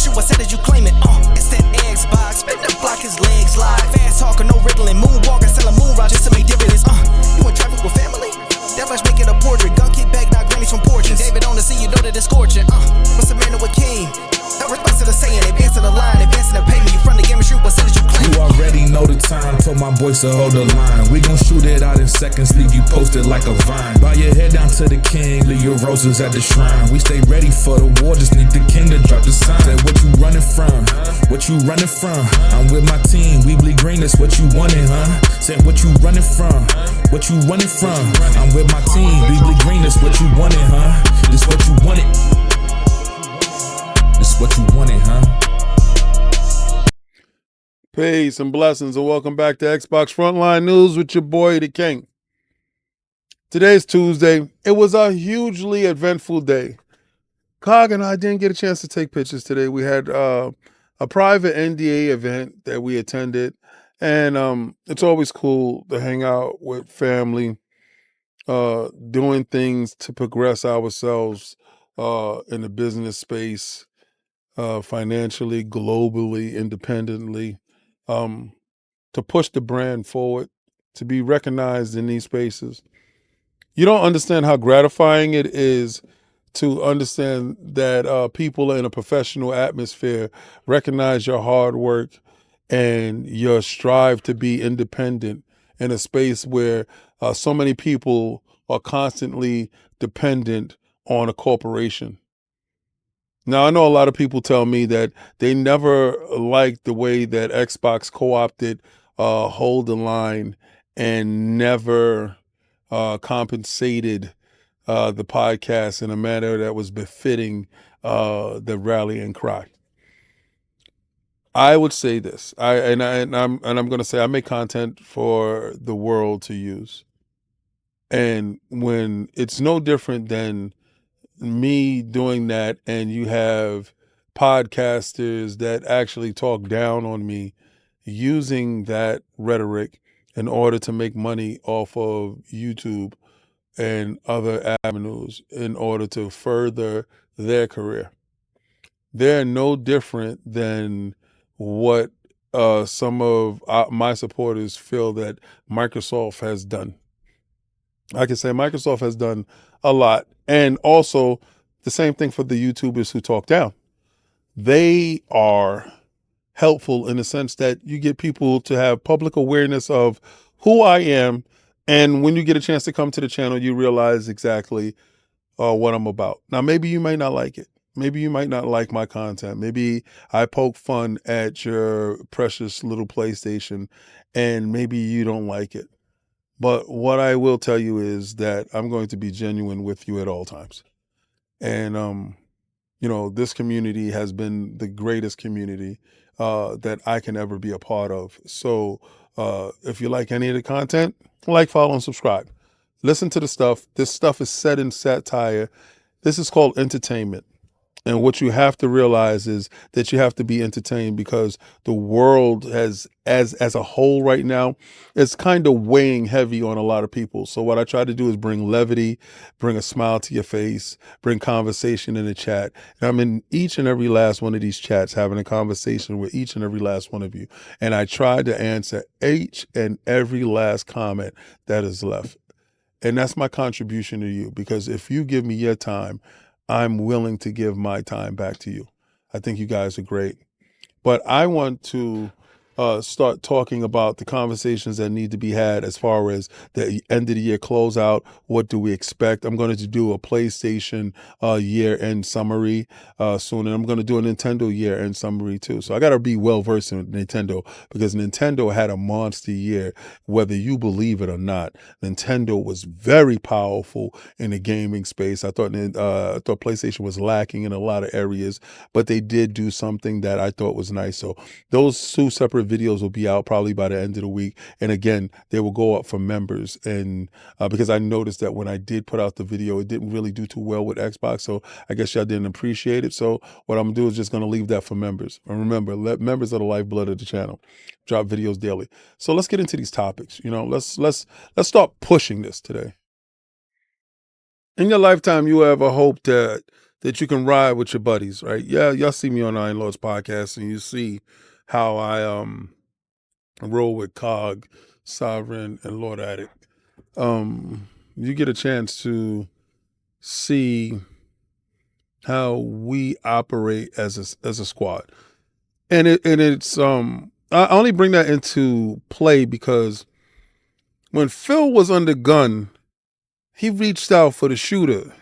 shoe, I said that you claim it. It's that Xbox, spin the block, his legs live. Fast talker, no riddling, moonwalking, selling moon rock just to make dividends. You in traffic with family? That much make it a portrait. Gun kick back, knock grannies from porches. David on the scene, you know that it's scorching. What's the man with king? No response to the saying, advancing the line, advancing the payment. You front the game and shoot, what said that you claim? You already know the time, told my boys to hold the line. We gon' shoot it out in seconds, leave you posted like a vine. Bow your head down to the king, leave your roses at the shrine. We stay ready for the war, just need the king to drop the sign. Say what you running from, what you running from? I'm with my team, we bleed green, that's what you wanted, huh? Say what you running from, what you running from? I'm with my team, we bleed green, that's what you wanted, huh? This what you wanted. This what you wanted, huh? Peace and blessings, and welcome back to Xbox Frontline News with your boy, the King. Today's Tuesday. It was a hugely eventful day. Cog and I didn't get a chance to take pictures today. We had a private NDA event that we attended, and it's always cool to hang out with family, doing things to progress ourselves in the business space, financially, globally, independently, to push the brand forward, to be recognized in these spaces. You don't understand how gratifying it is to understand that people in a professional atmosphere recognize your hard work and your strive to be independent in a space where so many people are constantly dependent on a corporation. Now, I know a lot of people tell me that they never liked the way that Xbox co-opted Hold the Line and never compensated the podcast in a manner that was befitting the rallying cry. I would say this, I'm going to say I make content for the world to use, and when it's no different than me doing that, and you have podcasters that actually talk down on me using that rhetoric in order to make money off of YouTube and other avenues in order to further their career. They're no different than what some of my supporters feel that Microsoft has done. I can say Microsoft has done a lot. And also the same thing for the YouTubers who talk down. They are helpful in the sense that you get people to have public awareness of who I am. And when you get a chance to come to the channel, you realize exactly what I'm about. Now, maybe you might not like it. Maybe you might not like my content. Maybe I poke fun at your precious little PlayStation, and maybe you don't like it. But what I will tell you is that I'm going to be genuine with you at all times. And, this community has been the greatest community that I can ever be a part of. So if you like any of the content, like, follow, and subscribe. Listen to the stuff. This stuff is set in satire. This is called entertainment. And what you have to realize is that you have to be entertained because the world has, as a whole right now, it's kind of weighing heavy on a lot of people. So what I try to do is bring levity, bring a smile to your face, bring conversation in the chat. And I'm in each and every last one of these chats having a conversation with each and every last one of you. And I try to answer each and every last comment that is left. And that's my contribution to you, because if you give me your time, I'm willing to give my time back to you. I think you guys are great. But I want to start talking about the conversations that need to be had as far as the end of the year closeout. What do we expect? I'm going to do a PlayStation year-end summary soon, and I'm going to do a Nintendo year-end summary too. So I got to be well-versed in Nintendo, because Nintendo had a monster year, whether you believe it or not. Nintendo was very powerful in the gaming space. I thought PlayStation was lacking in a lot of areas, but they did do something that I thought was nice. So those two separate videos will be out probably by the end of the week. And again, they will go up for members. And because I noticed that when I did put out the video, it didn't really do too well with Xbox. So I guess y'all didn't appreciate it. So what I'm gonna do is just gonna leave that for members. And remember, members are the lifeblood of the channel. Drop videos daily. So let's get into these topics. Let's start pushing this today. In your lifetime, you ever hope that that you can ride with your buddies, right? Yeah, y'all see me on Iron Lords podcast, and you see how I roll with Cog, Sovereign, and Lord Addict. You get a chance to see how we operate as a squad, and it's I only bring that into play because when Phil was under gun, he reached out for the shooter.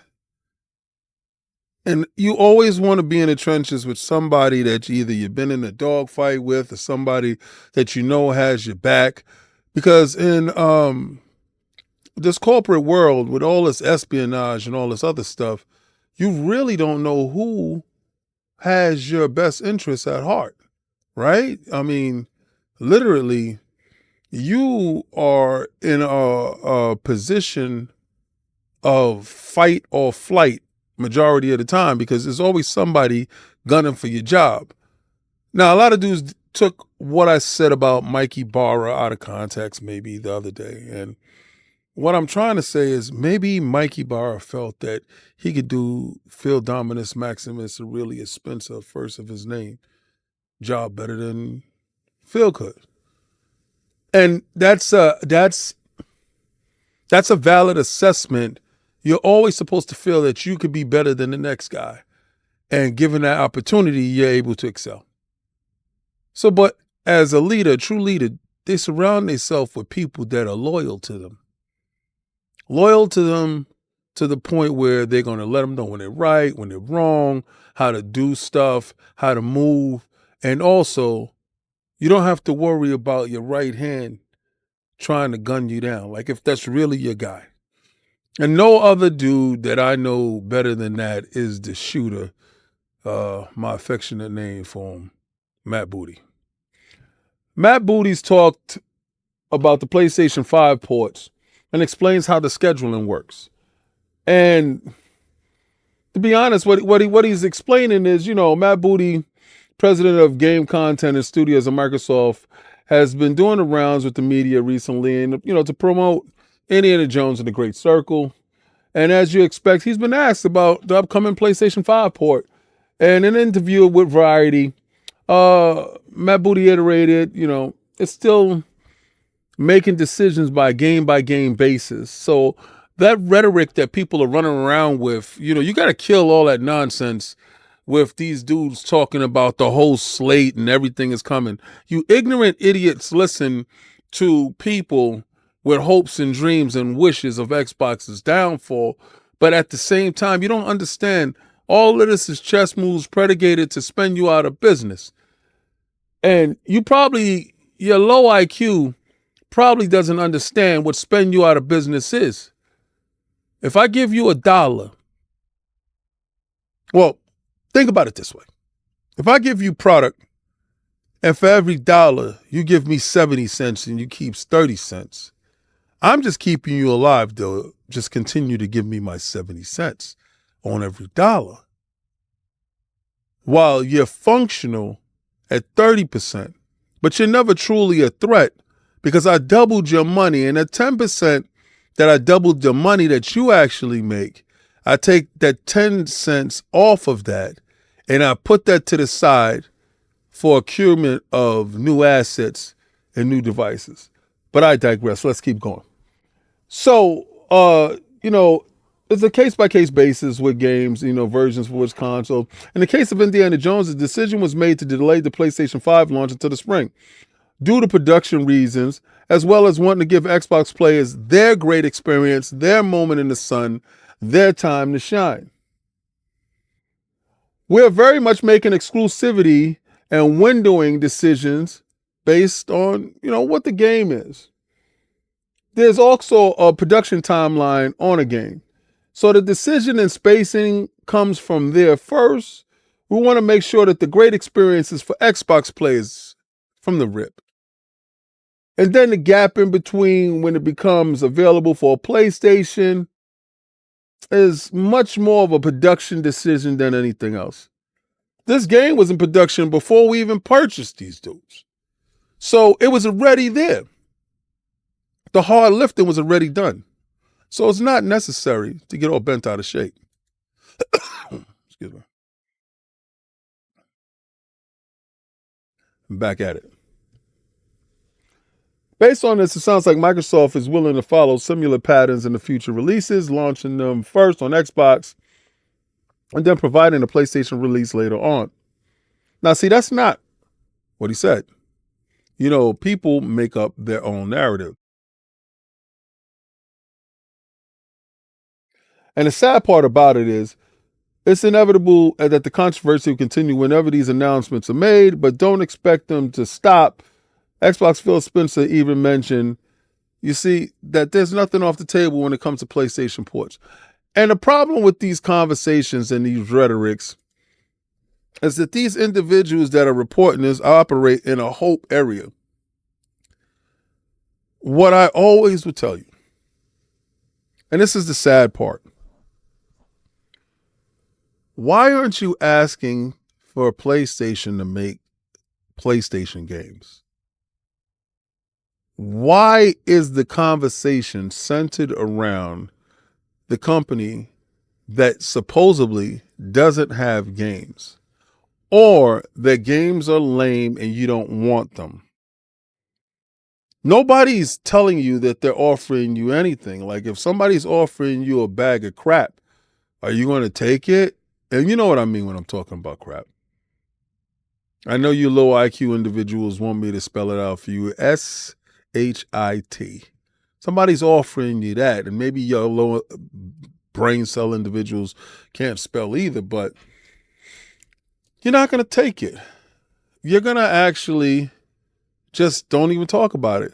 And you always want to be in the trenches with somebody that either you've been in a dogfight with or somebody that you know has your back. Because in this corporate world with all this espionage and all this other stuff, you really don't know who has your best interests at heart, right? I mean, literally, you are in a position of fight or flight majority of the time because there's always somebody gunning for your job. Now, a lot of dudes took what I said about Mikey Barra out of context maybe the other day. And what I'm trying to say is maybe Mikey Barra felt that he could do Phil Dominus Maximus Aurelius Spencer, first of his name, job better than Phil could. And that's a valid assessment. You're always supposed to feel that you could be better than the next guy. And given that opportunity, you're able to excel. So, but as a leader, a true leader, they surround themselves with people that are loyal to them. Loyal to them to the point where they're going to let them know when they're right, when they're wrong, how to do stuff, how to move. And also, you don't have to worry about your right hand trying to gun you down. Like if that's really your guy. And no other dude that I know better than that is the shooter, my affectionate name for him, Matt Booty. Matt Booty's talked about the PlayStation 5 ports and explains how the scheduling works. And to be honest, what he's explaining is, Matt Booty, president of game content and studios at Microsoft, has been doing the rounds with the media recently and, to promote Indiana Jones and the Great Circle. And as you expect, he's been asked about the upcoming PlayStation 5 port. And in an interview with Variety, Matt Booty iterated, it's still making decisions by game basis. So that rhetoric that people are running around with, you got to kill all that nonsense with these dudes talking about the whole slate and everything is coming. You ignorant idiots listen to people with hopes and dreams and wishes of Xbox's downfall, but at the same time, you don't understand all of this is chess moves predicated to spend you out of business. And your low IQ probably doesn't understand what spend you out of business is. If I give you $1, well, think about it this way. If I give you product and for every $1, you give me 70 cents and you keep 30 cents, I'm just keeping you alive, though. Just continue to give me my 70 cents on every $1. While you're functional at 30%, but you're never truly a threat because I doubled your money. And at 10% that I doubled the money that you actually make, I take that 10 cents off of that and I put that to the side for accumulation of new assets and new devices. But I digress. Let's keep going. So, it's a case-by-case basis with games, versions for which console. In the case of Indiana Jones, the decision was made to delay the PlayStation 5 launch until the spring due to production reasons, as well as wanting to give Xbox players their great experience, their moment in the sun, their time to shine. We're very much making exclusivity and windowing decisions based on, what the game is. There's also a production timeline on a game. So the decision and spacing comes from there first. We want to make sure that the great experience is for Xbox players from the rip. And then the gap in between when it becomes available for a PlayStation is much more of a production decision than anything else. This game was in production before we even purchased these dudes. So it was already there. The hard lifting was already done. So it's not necessary to get all bent out of shape. back at it. Based on this, it sounds like Microsoft is willing to follow similar patterns in the future releases, launching them first on Xbox and then providing a PlayStation release later on. Now, see, that's not what he said. You know, people make up their own narrative. And the sad part about it is, it's inevitable that the controversy will continue whenever these announcements are made, but don't expect them to stop. Xbox Phil Spencer even mentioned, you see, that there's nothing off the table when it comes to PlayStation ports. And the problem with these conversations and these rhetorics is that these individuals that are reporting this operate in a hope area. What I always would tell you, and this is the sad part, why aren't you asking for a PlayStation to make PlayStation games? Why is the conversation centered around the company that supposedly doesn't have games, or that games are lame and you don't want them? Nobody's telling you that they're offering you anything. Like, if somebody's offering you a bag of crap, are you going to take it? And you know what I mean when I'm talking about crap. I know you low IQ individuals want me to spell it out for you. SHIT. Somebody's offering you that, and maybe your low brain cell individuals can't spell either, but you're not going to take it. You're going to actually just don't even talk about it.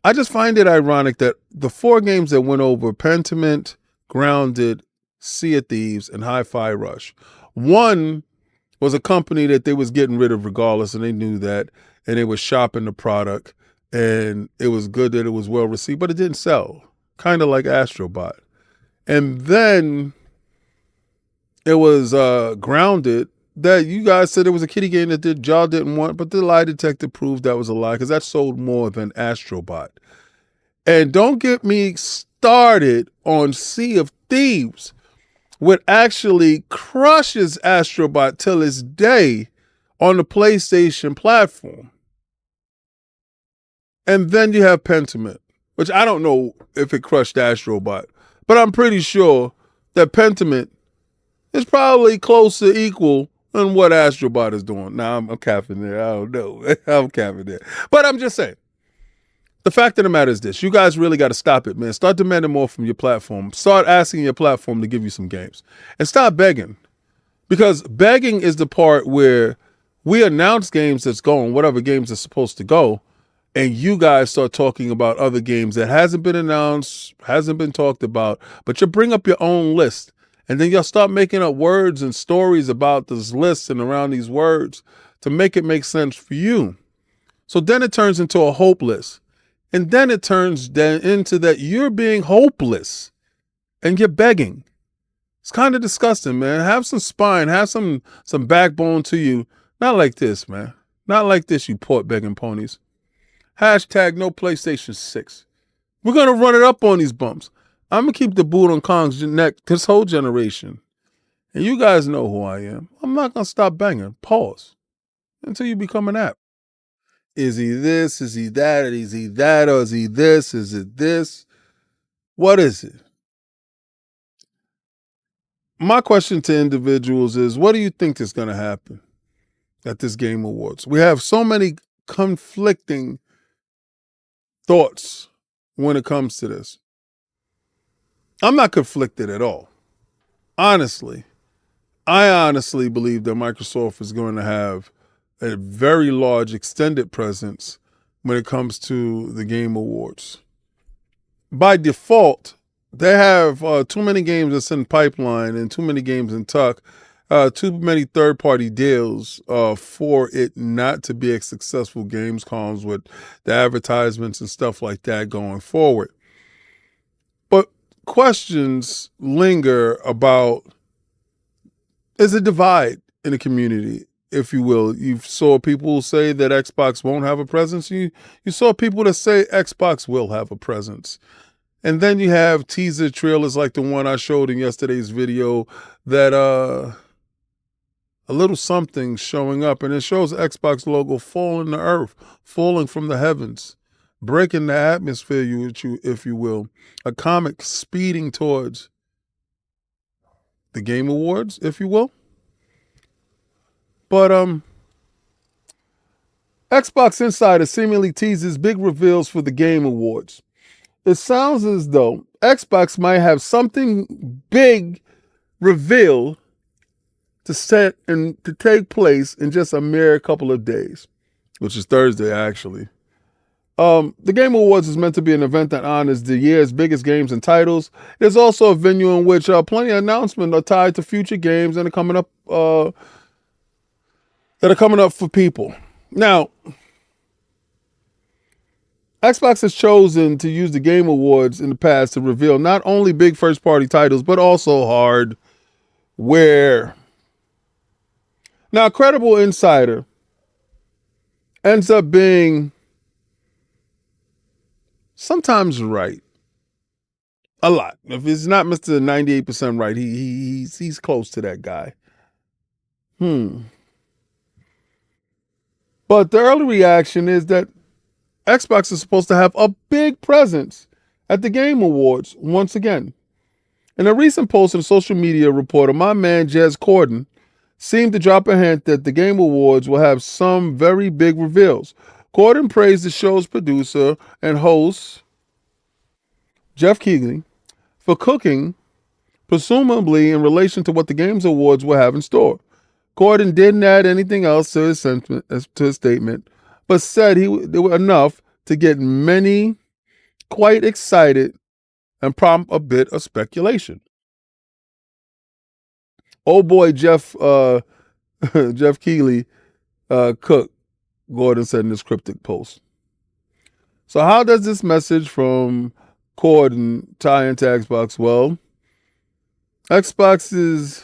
I just find it ironic that the 4 games that went over, Pentiment, Grounded, Sea of Thieves, and Hi-Fi Rush, one was a company that they was getting rid of regardless, and they knew that, and they were shopping the product, and it was good that it was well received, but it didn't sell, kind of like Astrobot. And then it was Grounded, that you guys said it was a kiddie game that y'all didn't want, but the lie detector proved that was a lie, because that sold more than Astrobot. And don't get me started on Sea of Thieves, what actually crushes Astrobot till this day on the PlayStation platform. And then you have Pentiment, which I don't know if it crushed Astrobot, but I'm pretty sure that Pentiment is probably close to equal in what Astrobot is doing. Now, I'm capping there. I don't know. I'm capping there. But I'm just saying. The fact of the matter is this. You guys really got to stop it, man. Start demanding more from your platform. Start asking your platform to give you some games. And stop begging. Because begging is the part where we announce games that's going, whatever games are supposed to go, and you guys start talking about other games that hasn't been announced, hasn't been talked about, but you bring up your own list. And then you'll start making up words and stories about this list and around these words to make it make sense for you. So then it turns into a hope list. And then it turns into that you're being hopeless and you're begging. It's kind of disgusting, man. Have some spine, have some backbone to you. Not like this, man. Not like this, you port begging ponies. Hashtag no PlayStation 6. We're going to run it up on these bumps. I'm going to keep the boot on Kong's neck this whole generation. And you guys know who I am. I'm not going to stop banging. Pause. Until you become an app. Is he this? Is he that? Is he that? Or is he this? Is it this? What is it? My question to individuals is, what do you think is going to happen at this Game Awards? We have so many conflicting thoughts when it comes to this. I'm not conflicted at all. Honestly, I honestly believe that Microsoft is going to have a very large extended presence when it comes to the Game Awards. By default, they have too many games that's in pipeline and too many games in tuck, too many third-party deals for it not to be a successful Gamescoms with the advertisements and stuff like that going forward. But questions linger about, is a divide in the community, if you will. You saw people say that Xbox won't have a presence. You saw people that say Xbox will have a presence. And then you have teaser trailers like the one I showed in yesterday's video that a little something showing up, and it shows Xbox logo falling to earth, falling from the heavens, breaking the atmosphere, if you will. A comet speeding towards the Game Awards, if you will. But Xbox Insider seemingly teases big reveals for the Game Awards. It sounds as though Xbox might have something big revealed to set and to take place in just a mere couple of days, which is Thursday, actually. The Game Awards is meant to be an event that honors the year's biggest games and titles. It is also a venue in which plenty of announcements are tied to future games and are coming up for people. Now, Xbox has chosen to use the Game Awards in the past to reveal not only big first-party titles, but also hardware. Now, a credible insider ends up being sometimes right. A lot. If it's not Mr. 98% right, he's close to that guy. But the early reaction is that Xbox is supposed to have a big presence at the Game Awards once again. In a recent post in a social media reporter, my man Jez Corden seemed to drop a hint that the Game Awards will have some very big reveals. Corden praised the show's producer and host, Jeff Keighley, for cooking, presumably in relation to what the Games Awards will have in store. Corden didn't add anything else to his statement, but said they were enough to get many quite excited and prompt a bit of speculation. Old boy Jeff Keighley cooked, Gordon said in his cryptic post. So how does this message from Corden tie into Xbox? Well, Xbox is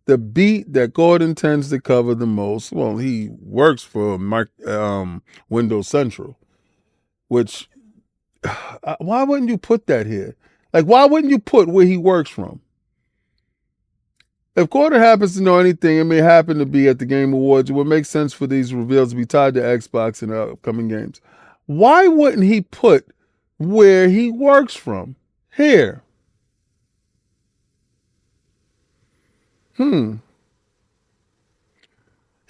the beat that Gordon tends to cover the most. Well, he works for Windows Central, which, why wouldn't you put that here? Like, why wouldn't you put where he works from? If Gordon happens to know anything, it may happen to be at the Game Awards. It would make sense for these reveals to be tied to Xbox and upcoming games. Why wouldn't he put where he works from here? He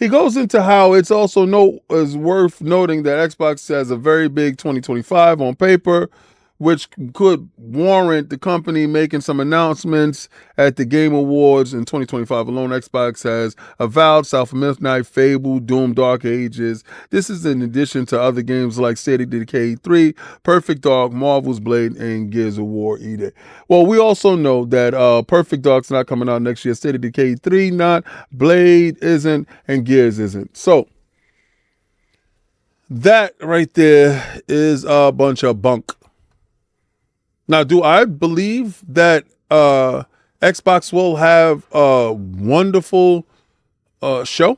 goes into how it's also worth noting that Xbox has a very big 2025 on paper, which could warrant the company making some announcements at the Game Awards in 2025 alone. Xbox has Avowed, South of Midnight, Fable, Doom, Dark Ages. This is in addition to other games like State of Decay 3, Perfect Dark, Marvel's Blade, and Gears of War Edict. Well, we also know that Perfect Dark's not coming out next year. State of Decay 3 not, Blade isn't, and Gears isn't. So that right there is a bunch of bunk. Now, do I believe that Xbox will have a wonderful show?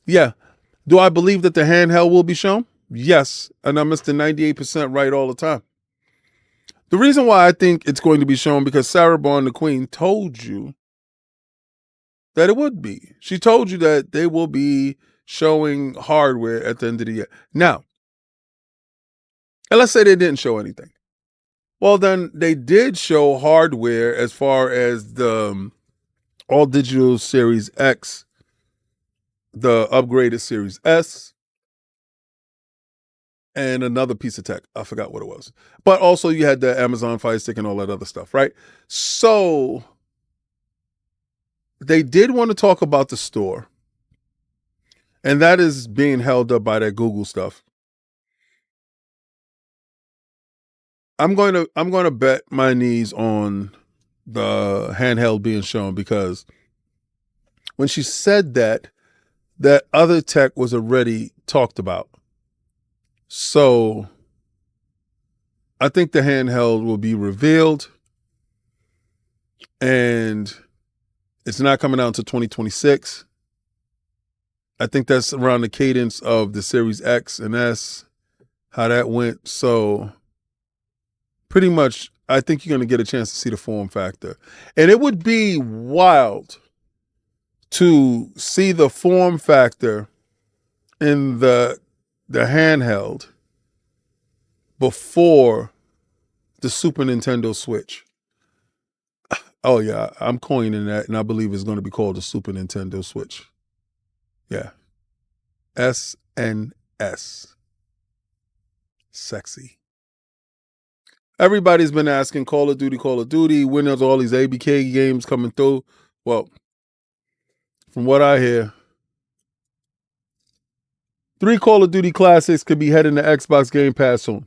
Yeah. Do I believe that the handheld will be shown? Yes. And I'm Mr. 98% right all the time. The reason why I think it's going to be shown because Sarah Bond, the Queen, told you that it would be. She told you that they will be showing hardware at the end of the year. Now, and let's say they didn't show anything. Well, then they did show hardware as far as the all-digital Series X, the upgraded Series S, and another piece of tech. I forgot what it was. But also you had the Amazon Fire Stick and all that other stuff, right? So they did want to talk about the store, and that is being held up by that Google stuff. I'm going to bet my knees on the handheld being shown because when she said that other tech was already talked about. So I think the handheld will be revealed and it's not coming out until 2026. I think that's around the cadence of the Series X and S, how that went. So pretty much, I think you're going to get a chance to see the form factor. And it would be wild to see the form factor in the handheld before the Super Nintendo Switch. Oh yeah, I'm coining that, and I believe it's going to be called the Super Nintendo Switch. Yeah. SNS. Sexy. Everybody's been asking Call of Duty, when there's all these ABK games coming through. Well, from what I hear, 3 Call of Duty classics could be heading to Xbox Game Pass soon.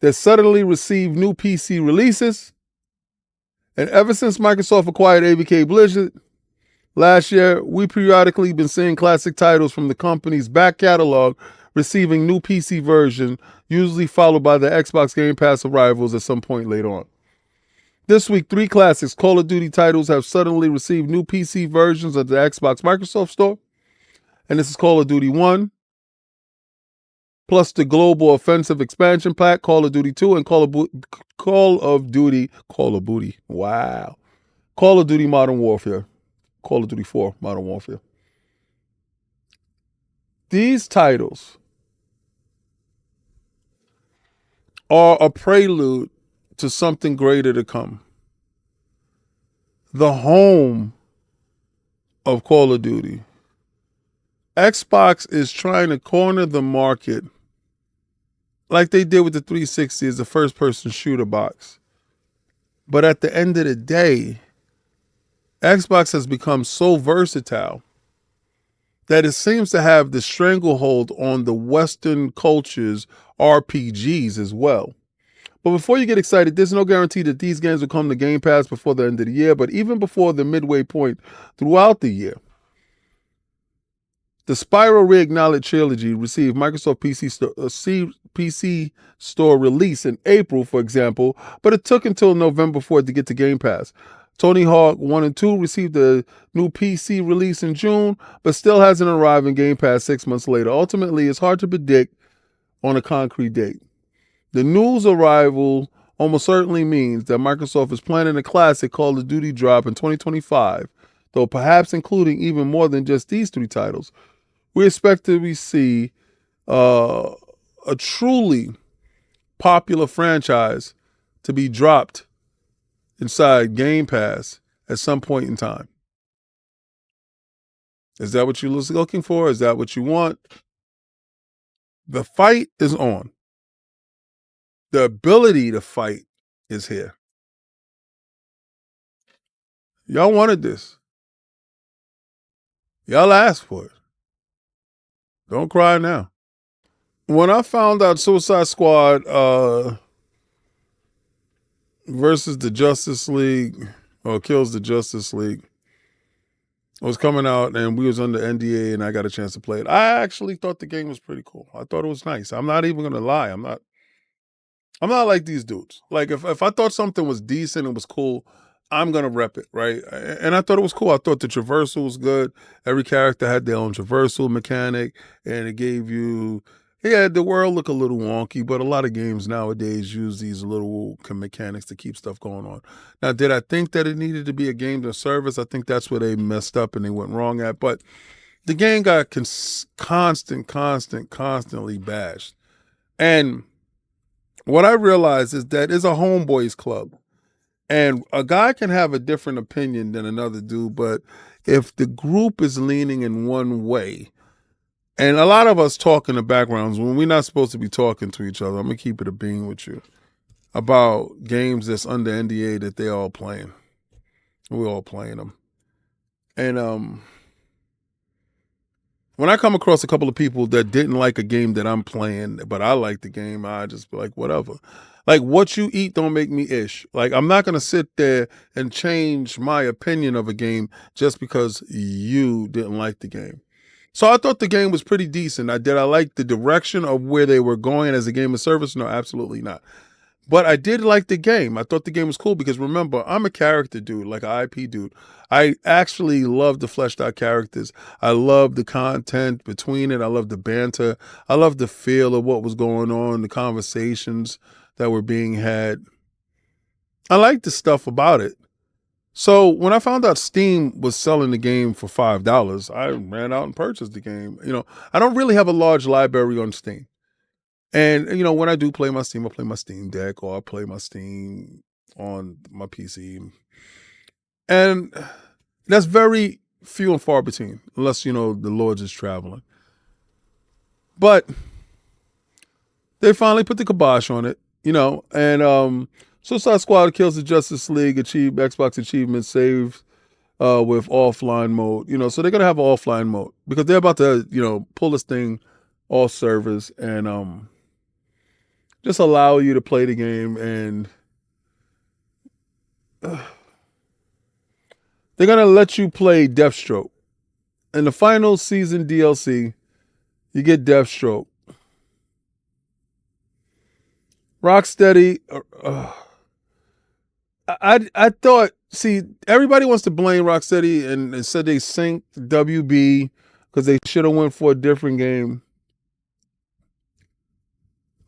They suddenly received new PC releases, and ever since Microsoft acquired ABK Blizzard last year, we periodically been seeing classic titles from the company's back catalog receiving new PC version, usually followed by the Xbox Game Pass arrivals at some point later on. This week, 3 classics Call of Duty titles have suddenly received new PC versions of the Xbox Microsoft Store, and this is Call of Duty 1, plus the Global Offensive Expansion Pack, Call of Duty 2, and Call of Duty Modern Warfare, Call of Duty 4 Modern Warfare. These titles are a prelude to something greater to come. The home of Call of Duty. Xbox is trying to corner the market like they did with the 360 as a first-person shooter box. But at the end of the day, Xbox has become so versatile that it seems to have the stranglehold on the Western culture's RPGs as well. But before you get excited, there's no guarantee that these games will come to Game Pass before the end of the year, but even before the midway point throughout the year. The Spyro Reignited trilogy received Microsoft PC Store release in April, for example, but it took until November for it to get to Game Pass. Tony Hawk 1 and 2 received a new PC release in June, but still hasn't arrived in Game Pass 6 months later. Ultimately, it's hard to predict on a concrete date. The news arrival almost certainly means that Microsoft is planning a classic Call of Duty drop in 2025, though perhaps including even more than just these 3 titles. We expect to see a truly popular franchise to be dropped inside Game Pass at some point in time. Is that what you're looking for? Is that what you want? The fight is on. The ability to fight is here. Y'all wanted this. Y'all asked for it. Don't cry now. When I found out Suicide Squad versus the Justice League, or kills the Justice League, was coming out and we was under NDA and I got a chance to play it, I actually thought the game was pretty cool. I thought it was nice. I'm not even gonna lie. I'm not like these dudes. Like if I thought something was decent and was cool, I'm gonna rep it, right? And I thought it was cool. I thought the traversal was good. Every character had their own traversal mechanic, and it gave you, yeah, the world look a little wonky, but a lot of games nowadays use these little mechanics to keep stuff going on. Now, did I think that it needed to be a game to service? I think that's where they messed up and they went wrong at. But the game got constantly bashed. And what I realized is that it's a homeboys club. And a guy can have a different opinion than another dude, but if the group is leaning in one way, and a lot of us talk in the backgrounds when we're not supposed to be talking to each other, I'm going to keep it a bean with you, about games that's under NDA that they all playing. We're all playing them. And when I come across a couple of people that didn't like a game that I'm playing, but I like the game, I just be like, whatever. Like, what you eat don't make me ish. Like, I'm not going to sit there and change my opinion of a game just because you didn't like the game. So I thought the game was pretty decent. Did I like the direction of where they were going as a game of service? No, absolutely not. But I did like the game. I thought the game was cool because, remember, I'm a character dude, like an IP dude. I actually love the fleshed out characters. I love the content between it. I love the banter. I love the feel of what was going on, the conversations that were being had. I like the stuff about it. So when I found out Steam was selling the game for $5, I ran out and purchased the game. I don't really have a large library on Steam. And when I do play my Steam, I play my Steam Deck or I play my Steam on my PC. And that's very few and far between, unless, the Lord's is traveling. But they finally put the kibosh on it, and Suicide Squad Kills the Justice League achieved Xbox achievement saved with offline mode. So they're gonna have offline mode because they're about to, pull this thing off servers and just allow you to play the game, and they're gonna let you play Deathstroke. In the final season DLC, you get Deathstroke. Rocksteady, I thought, see, everybody wants to blame Rocksteady and said they synced WB because they should have went for a different game.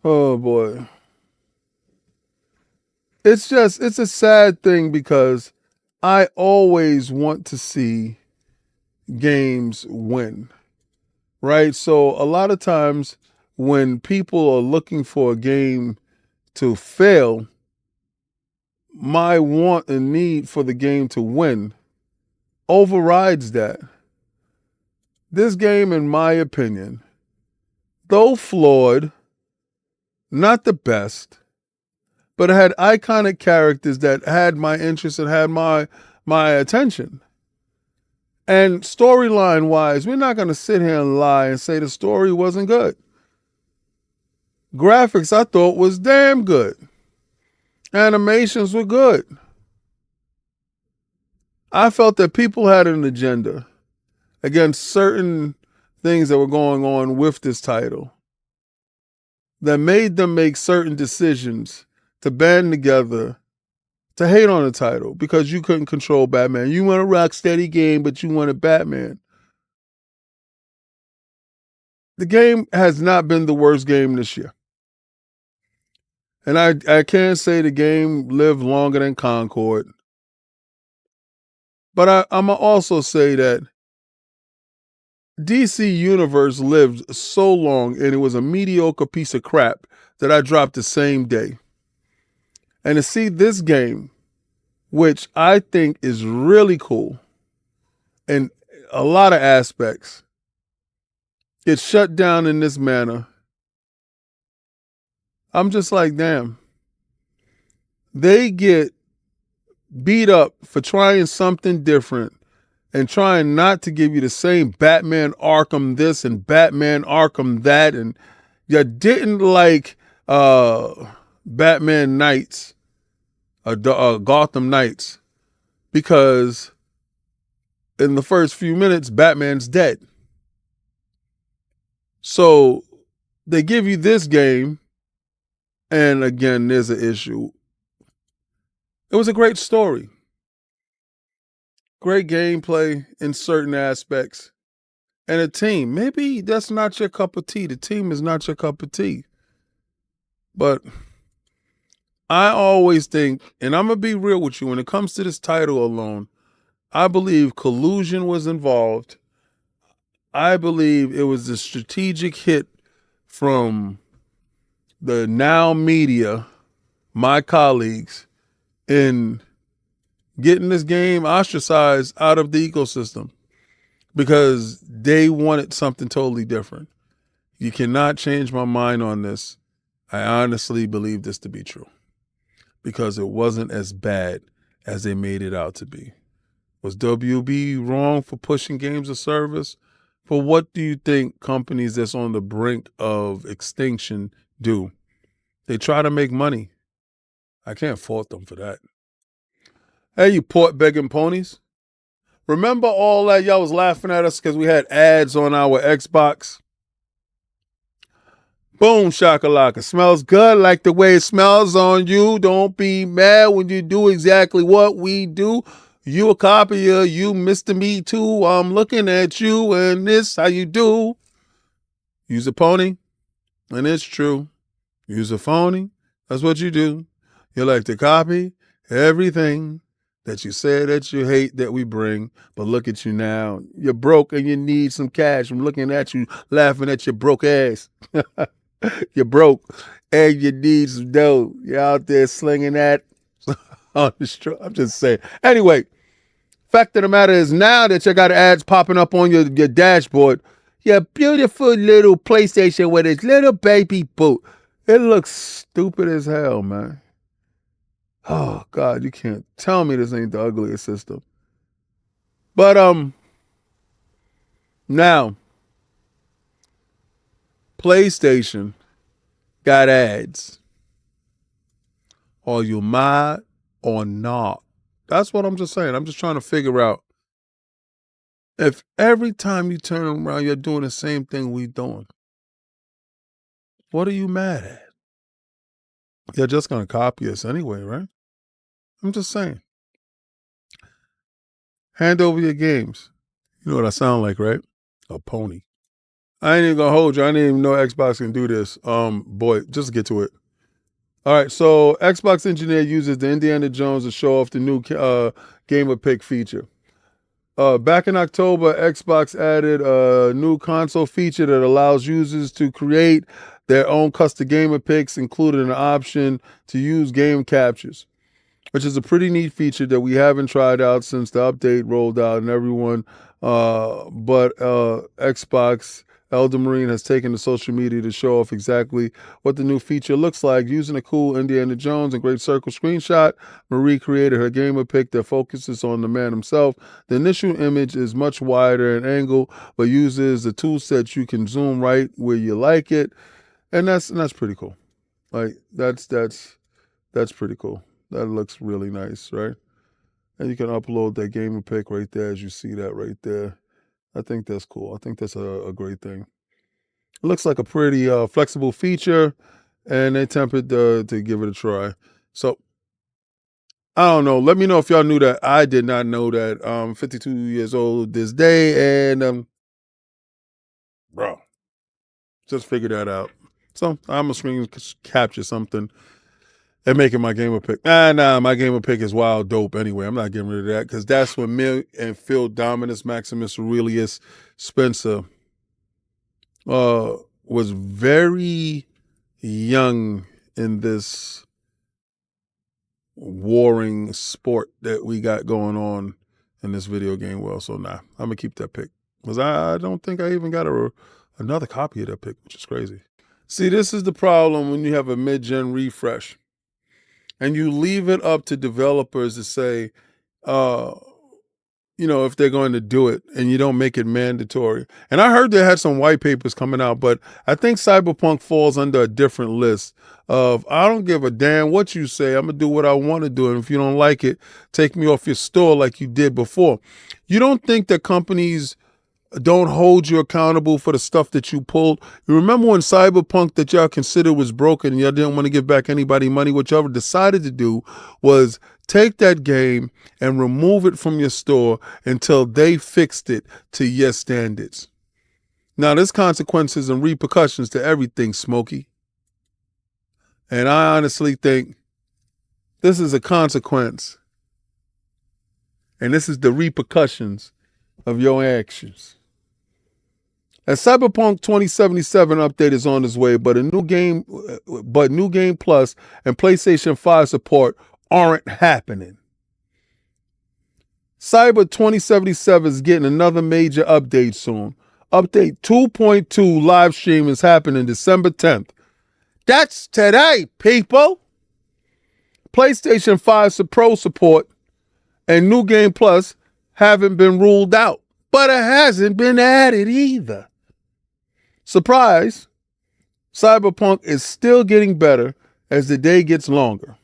Oh boy. It's a sad thing because I always want to see games win, right? So a lot of times when people are looking for a game to fail, my want and need for the game to win overrides that. This game, in my opinion, though flawed, not the best, but it had iconic characters that had my interest and had my attention. And storyline wise, we're not going to sit here and lie and say the story wasn't good. Graphics I thought was damn good. Animations were good. I felt that people had an agenda against certain things that were going on with this title that made them make certain decisions to band together to hate on the title because you couldn't control Batman. You want a Rocksteady game, but you wanted Batman. The game has not been the worst game this year. And I can't say the game lived longer than Concord. But I'm going to also say that DC Universe lived so long and it was a mediocre piece of crap that I dropped the same day. And to see this game, which I think is really cool in a lot of aspects, get shut down in this manner, I'm just like, damn. They get beat up for trying something different and trying not to give you the same Batman Arkham this and Batman Arkham that, and you didn't like Batman Knights, Gotham Knights, because in the first few minutes, Batman's dead. So they give you this game, and again, there's an issue. It was a great story. Great gameplay in certain aspects. And a team. Maybe that's not your cup of tea. The team is not your cup of tea. But I always think, and I'm going to be real with you, when it comes to this title alone, I believe collusion was involved. I believe it was a strategic hit from the Now media, my colleagues, in getting this game ostracized out of the ecosystem because they wanted something totally different. You cannot change my mind on this. I honestly believe this to be true because it wasn't as bad as they made it out to be. Was WB wrong for pushing games of service? But what do you think companies that's on the brink of extinction do? They try to make money. I can't fault them for that. Hey, you port begging ponies. Remember all that y'all was laughing at us because we had ads on our Xbox? Boom, shakalaka. Smells good like the way it smells on you. Don't be mad when you do exactly what we do. You a copier, you Mr. Me Too. I'm looking at you and this how you do. Use a pony, and it's true. Use a phony, that's what you do. You like to copy everything that you say that you hate that we bring, but look at you now. You're broke and you need some cash. I'm looking at you, laughing at your broke ass. You're broke and you need some dough. You're out there slinging that on the street. I'm just saying. Anyway, fact of the matter is now that you got ads popping up on your dashboard, your beautiful little PlayStation with its little baby boot. It looks stupid as hell, man. Oh, God, you can't tell me this ain't the ugliest system. But, now, PlayStation got ads. Are you mad or not? That's what I'm just saying. I'm just trying to figure out if every time you turn around, you're doing the same thing we doing. What are you mad at? They're just going to copy us anyway, right? I'm just saying. Hand over your games. You know what I sound like, right? A pony. I ain't even going to hold you. I didn't even know Xbox can do this. Boy, just get to it. All right, so Xbox engineer uses the Indiana Jones to show off the new gamerpic feature. Back in October, Xbox added a new console feature that allows users to create their own custom gamer picks, including an option to use game captures, which is a pretty neat feature that we haven't tried out since the update rolled out, and everyone but Xbox Elder Marine has taken to social media to show off exactly what the new feature looks like. Using a cool Indiana Jones and Great Circle screenshot, Marie created her gamer pick that focuses on the man himself. The initial image is much wider in angle, but uses the tool set you can zoom right where you like it, and that's pretty cool. Like that's pretty cool. That looks really nice, right? And you can upload that gamer pick right there, as you see that right there. I think that's cool. I think that's a great thing. It looks like a pretty flexible feature, and they attempted to give it a try. So, I don't know. Let me know if y'all knew that. I did not know that. 52 years old this day, and bro, just figured that out. So, I'm going to screen capture something and making my gamer pick. Nah, my gamer pick is wild dope anyway. I'm not getting rid of that because that's when me and Phil Dominus Maximus Aurelius Spencer was very young in this warring sport that we got going on in this video game world. So nah, I'm gonna keep that pick because I don't think I even got another copy of that pick, which is crazy. See, this is the problem when you have a mid-gen refresh. And you leave it up to developers to say, if they're going to do it, and you don't make it mandatory. And I heard they had some white papers coming out, but I think Cyberpunk falls under a different list of, I don't give a damn what you say. I'm going to do what I want to do. And if you don't like it, take me off your store like you did before. You don't think that companies don't hold you accountable for the stuff that you pulled? You remember when Cyberpunk that y'all considered was broken and y'all didn't want to give back anybody money? What y'all decided to do was take that game and remove it from your store until they fixed it to your standards. Now, there's consequences and repercussions to everything, Smokey. And I honestly think this is a consequence. And this is the repercussions of your actions. A Cyberpunk 2077 update is on its way, but New Game Plus and PlayStation 5 support aren't happening. Cyber 2077 is getting another major update soon. Update 2.2 live stream is happening December 10th. That's today, people. PlayStation 5 Pro support and New Game Plus haven't been ruled out, but it hasn't been added either. Surprise, Cyberpunk is still getting better as the day gets longer.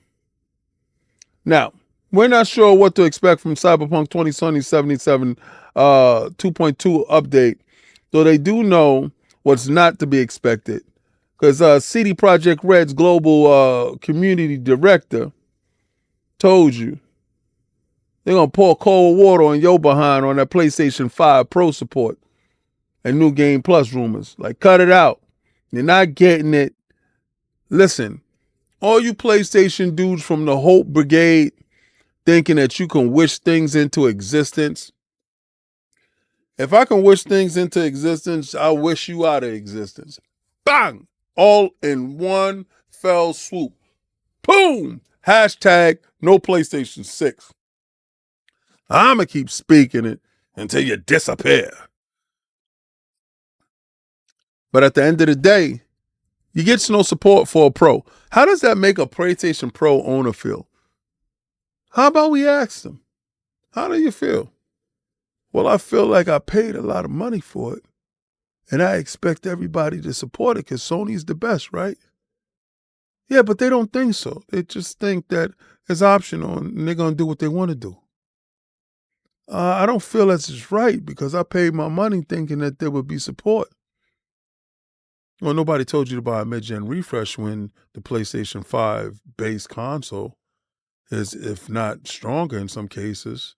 Now, we're not sure what to expect from Cyberpunk 2077 2.2 update, though they do know what's not to be expected. Because CD Projekt Red's global community director told you they're going to pour cold water on your behind on that PlayStation 5 Pro support and New Game Plus rumors. Like, cut it out. You're not getting it. Listen, all you PlayStation dudes from the Hope Brigade, thinking that you can wish things into existence. If I can wish things into existence, I'll wish you out of existence. Bang! All in one fell swoop. Boom! Hashtag no PlayStation 6. I'm going to keep speaking it until you disappear. But at the end of the day, you get no support for a pro. How does that make a PlayStation Pro owner feel? How about we ask them? How do you feel? Well, I feel like I paid a lot of money for it, and I expect everybody to support it because Sony's the best, right? Yeah, but they don't think so. They just think that it's optional and they're going to do what they want to do. I don't feel that's right because I paid my money thinking that there would be support. Well, nobody told you to buy a mid-gen refresh when the PlayStation 5 base console is, if not stronger in some cases,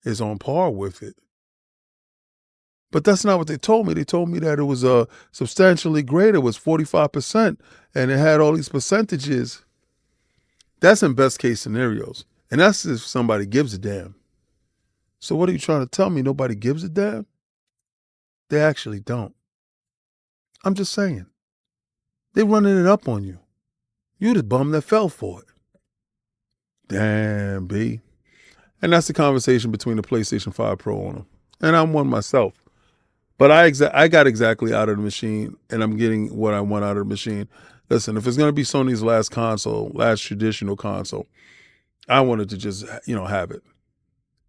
is on par with it. But that's not what they told me. They told me that it was substantially greater. It was 45%, and it had all these percentages. That's in best case scenarios. And that's if somebody gives a damn. So what are you trying to tell me? Nobody gives a damn? They actually don't. I'm just saying. They're running it up on you. You the bum that fell for it. Damn, B. And that's the conversation between the PlayStation 5 Pro owner. And I'm one myself. But I got exactly out of the machine, and I'm getting what I want out of the machine. Listen, if it's going to be Sony's last console, last traditional console, I wanted to just, have it.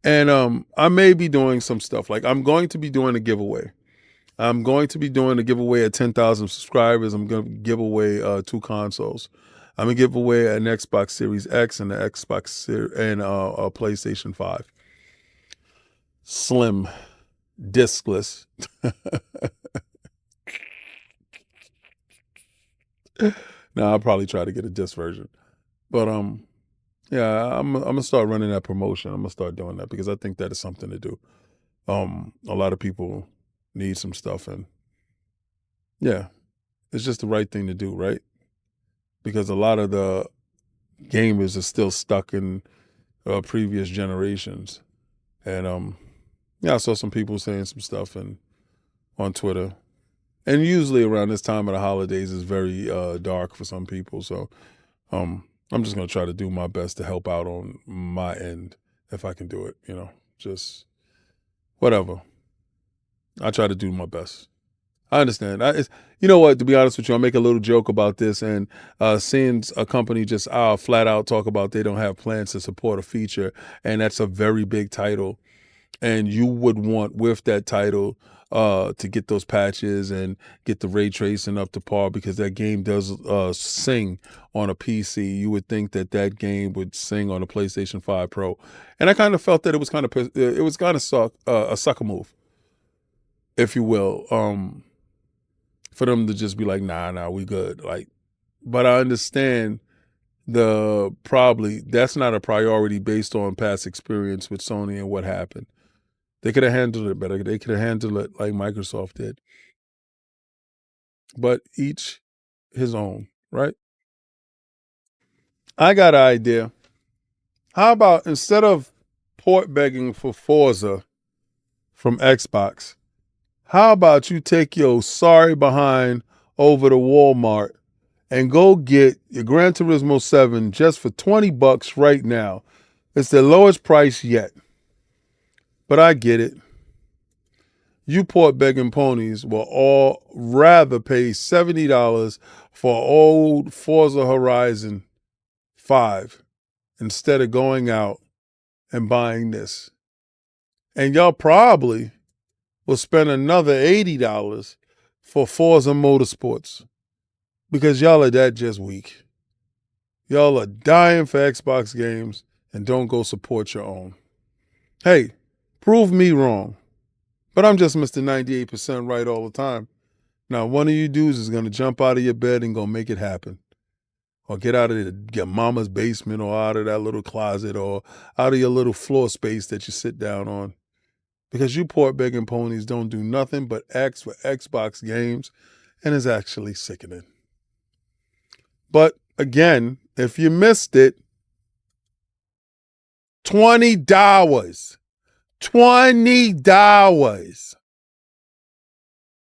And I may be doing some stuff. Like I'm going to be doing a giveaway. I'm going to be doing a giveaway at 10,000 subscribers. I'm going to give away 2 consoles. I'm going to give away an Xbox Series X and a PlayStation 5. Slim, discless. I'll probably try to get a disc version. But yeah, I'm gonna start running that promotion. I'm gonna start doing that because I think that is something to do. A lot of people need some stuff, and yeah, it's just the right thing to do, right? Because a lot of the gamers are still stuck in previous generations, and yeah, I saw some people saying some stuff on Twitter, and usually around this time of the holidays is very dark for some people. So I'm just gonna try to do my best to help out on my end if I can do it. Just whatever. I try to do my best. I understand. You know what? To be honest with you, I'll make a little joke about this, and seeing a company just flat out talk about they don't have plans to support a feature, and that's a very big title, and you would want with that title to get those patches and get the ray tracing up to par because that game does sing on a PC. You would think that game would sing on a PlayStation 5 Pro, and I kind of felt that it was kind of a sucker move, if you will, for them to just be like, nah, we good. But I understand that's not a priority based on past experience with Sony and what happened. They could have handled it better. They could have handled it like Microsoft did. But each his own, right? I got an idea. How about instead of port begging for Forza from Xbox, how about you take your sorry behind over to Walmart and go get your Gran Turismo 7 just for $20 right now? It's the lowest price yet. But I get it. You port begging ponies will all rather pay $70 for old Forza Horizon 5 instead of going out and buying this. And y'all probably will spend another $80 for Forza Motorsports because y'all are that just weak. Y'all are dying for Xbox games and don't go support your own. Hey, prove me wrong. But I'm just Mr. 98% right all the time. Now, one of you dudes is going to jump out of your bed and go make it happen. Or get out of your mama's basement or out of that little closet or out of your little floor space that you sit down on. Because you port begging ponies don't do nothing but X for Xbox games, and it's actually sickening. But again, if you missed it, $20. $20.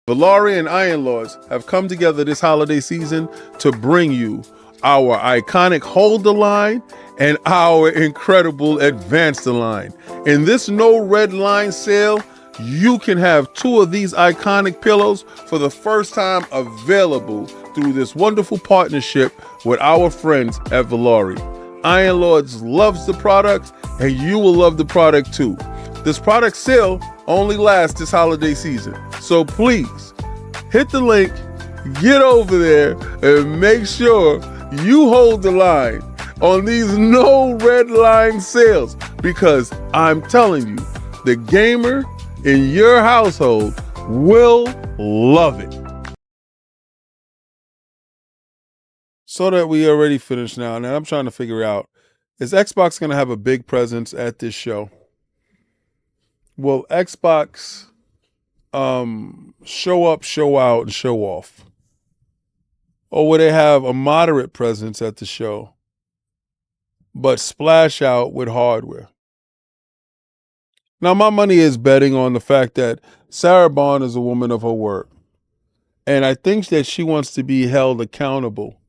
Valari and Iron Lords have come together this holiday season to bring you our iconic Hold the Line and our incredible Advance the Line. In this no red line sale, you can have 2 of these iconic pillows for the first time available through this wonderful partnership with our friends at Valari. Iron Lords loves the product, and you will love the product too. This product sale only lasts this holiday season. So please, hit the link, get over there, and make sure you hold the line on these no red line sales, because I'm telling you, the gamer in your household will love it. So that we already finished now, and I'm trying to figure out, is Xbox going to have a big presence at this show? Will Xbox show up, show out, and show off? Or will they have a moderate presence at the show, but splash out with hardware? Now, my money is betting on the fact that Sarah Bond is a woman of her word. And I think that she wants to be held accountable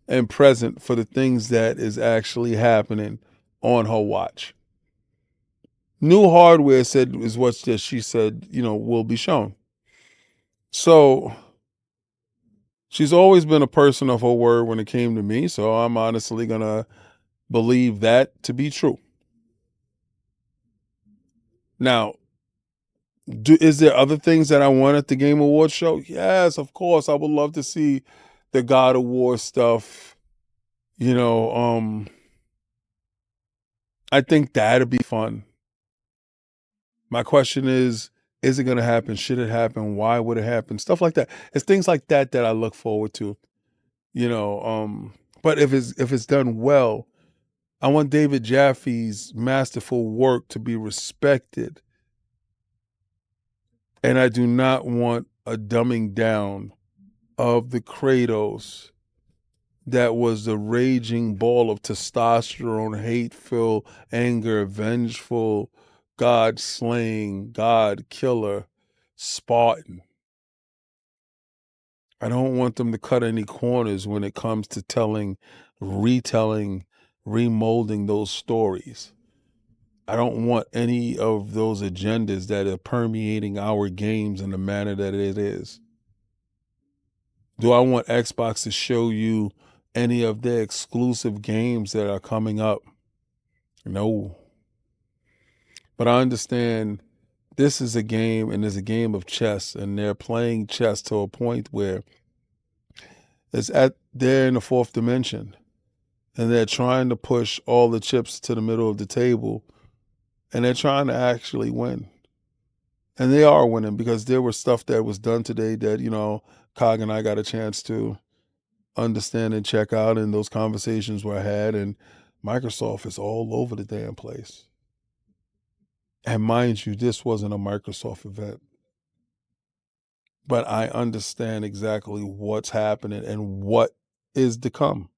and present for the things that is actually happening on her watch. New hardware is what she said, will be shown. So she's always been a person of her word when it came to me. So I'm honestly going to believe that to be true. Now, is there other things that I want at the Game Awards show? Yes, of course. I would love to see the God of War stuff. I think that'd be fun. My question is it going to happen? Should it happen? Why would it happen? Stuff like that. It's things like that that I look forward to. But if it's done well, I want David Jaffe's masterful work to be respected. And I do not want a dumbing down of the Kratos that was the raging ball of testosterone, hateful, anger, vengeful, God-slaying, God-killer Spartan. I don't want them to cut any corners when it comes to retelling, remolding those stories. I don't want any of those agendas that are permeating our games in the manner that it is. Do I want Xbox to show you any of their exclusive games that are coming up? No. But I understand this is a game, and it's a game of chess, and they're playing chess to a point where they're in the 4th dimension, and they're trying to push all the chips to the middle of the table, and they're trying to actually win. And they are winning, because there was stuff that was done today that, Cog and I got a chance to understand and check out, and those conversations were had, and Microsoft is all over the damn place. And mind you, this wasn't a Microsoft event. But I understand exactly what's happening and what is to come.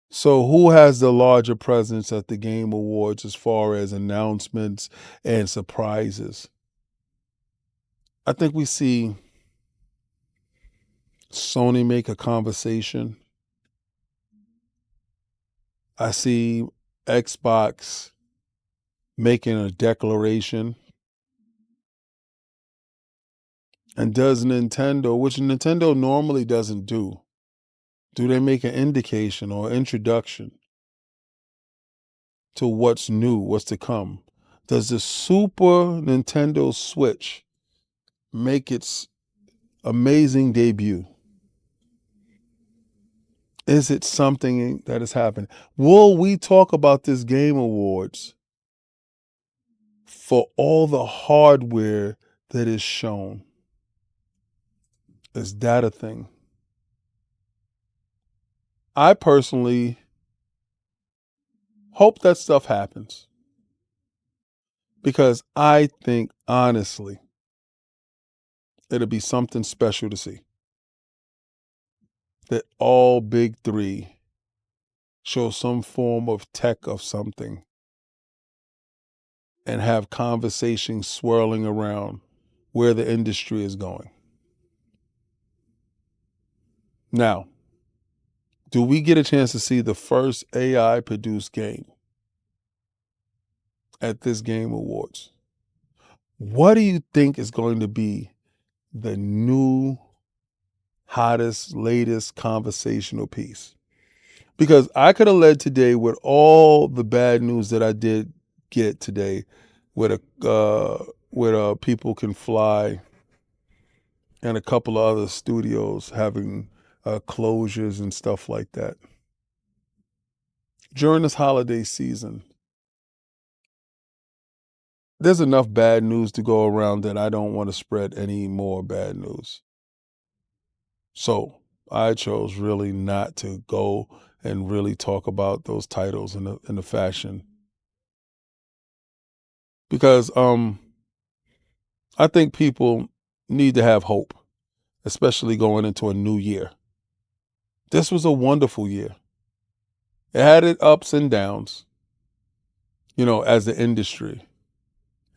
So who has the larger presence at the Game Awards as far as announcements and surprises? I think we see Sony make a conversation. I see Xbox making a declaration. And does Nintendo, which Nintendo normally doesn't do they make an indication or introduction to what's new, what's to come? Does the Super Nintendo Switch make its amazing debut? Is it something that has happened? Will we talk about this Game Awards for all the hardware that is shown? Is that a thing? I personally hope that stuff happens, because I think, honestly, it'll be something special to see. That all big 3 show some form of tech of something, and have conversations swirling around where the industry is going. Now, do we get a chance to see the first AI produced game at this Game Awards? What do you think is going to be the new, hottest, latest conversational piece? Because I could have led today with all the bad news that I did get today, with People Can Fly and a couple of other studios having closures and stuff like that. During this holiday season, there's enough bad news to go around that I don't want to spread any more bad news. So I chose really not to go and really talk about those titles in the fashion, because I think people need to have hope, especially going into a new year. This was a wonderful year. It had its ups and downs, as the industry.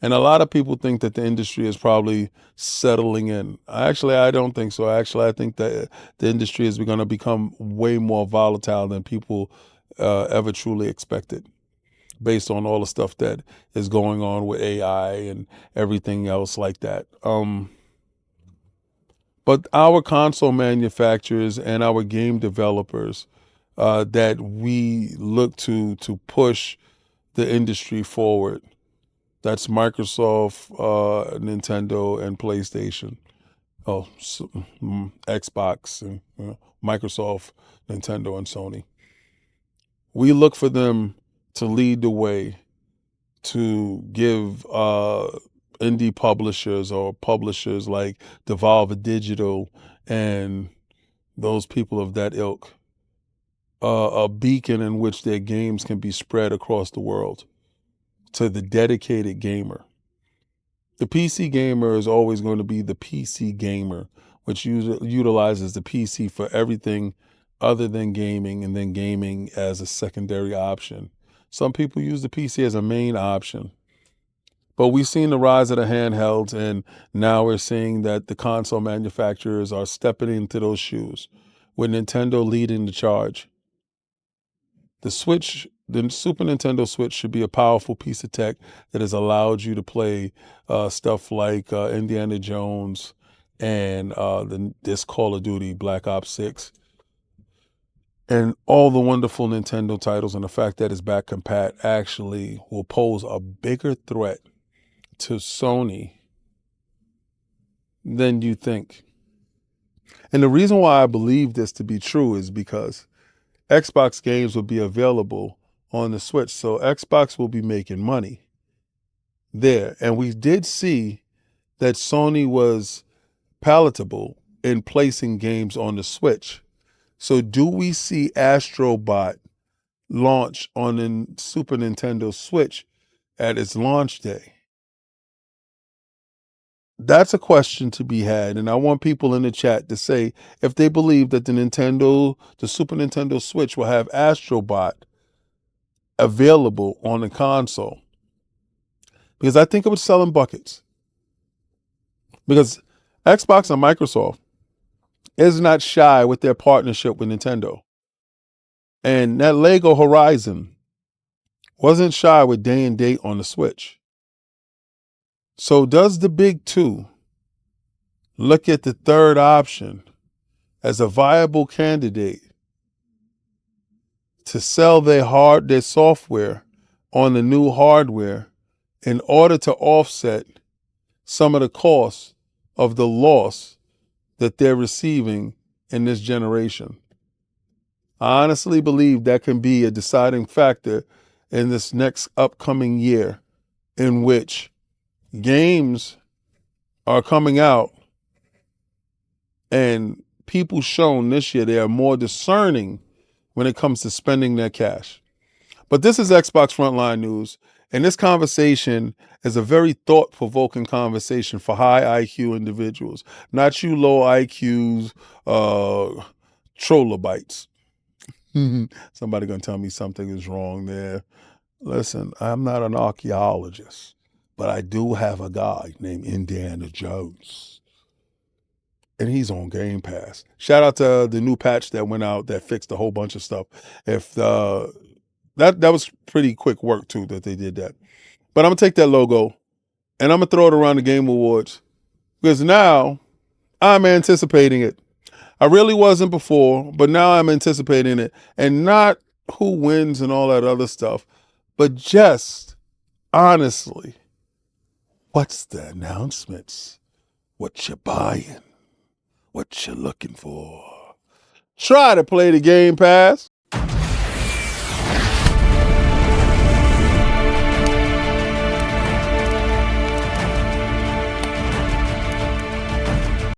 And a lot of people think that the industry is probably settling in. Actually, I don't think so. Actually, I think that the industry is going to become way more volatile than people ever truly expected, based on all the stuff that is going on with AI and everything else like that. But our console manufacturers and our game developers that we look to push the industry forward, that's Microsoft, Nintendo, and PlayStation. Xbox, and Microsoft, Nintendo, and Sony. We look for them to lead the way, to give indie publishers or publishers like Devolver Digital and those people of that ilk a beacon in which their games can be spread across the world to the dedicated gamer. The PC gamer is always going to be the PC gamer, which utilizes the PC for everything other than gaming, and then gaming as a secondary option. Some people use the PC as a main option. But we've seen the rise of the handhelds, and now we're seeing that the console manufacturers are stepping into those shoes, with Nintendo leading the charge. The Super Nintendo Switch should be a powerful piece of tech that has allowed you to play stuff like Indiana Jones and this Call of Duty, Black Ops 6, and all the wonderful Nintendo titles. And the fact that it's back compat actually will pose a bigger threat to Sony than you think. And the reason why I believe this to be true is because Xbox games will be available on the Switch. So Xbox will be making money there. And we did see that Sony was palatable in placing games on the Switch. So do we see Astro Bot launch on the Super Nintendo Switch at its launch day? That's a question to be had, and I want people in the chat to say if they believe that the Super Nintendo Switch will have Astro Bot available on the console. Because I think it was selling buckets. Because Xbox and Microsoft is not shy with their partnership with Nintendo. And that Lego Horizon wasn't shy with day and date on the Switch. So does the big two look at the third option as a viable candidate to sell their software on the new hardware in order to offset some of the costs of the loss that they're receiving in this generation? I honestly believe that can be a deciding factor in this next upcoming year, in which games are coming out and people shown this year they are more discerning when it comes to spending their cash. But this is Xbox Frontline News, and this conversation is a very thought-provoking conversation for high IQ individuals, not you low IQs, trollobites. Somebody gonna tell me something is wrong there. Listen, I'm not an archaeologist, but I do have a guy named Indiana Jones. And he's on Game Pass. Shout out to the new patch that went out that fixed a whole bunch of stuff. If that was pretty quick work too that they did that. But I'm gonna take that logo and I'm gonna throw it around the Game Awards because now I'm anticipating it. I really wasn't before, but now I'm anticipating it, and not who wins and all that other stuff, but just honestly, what's the announcements? What you buying? What you looking for? Try to play the Game Pass.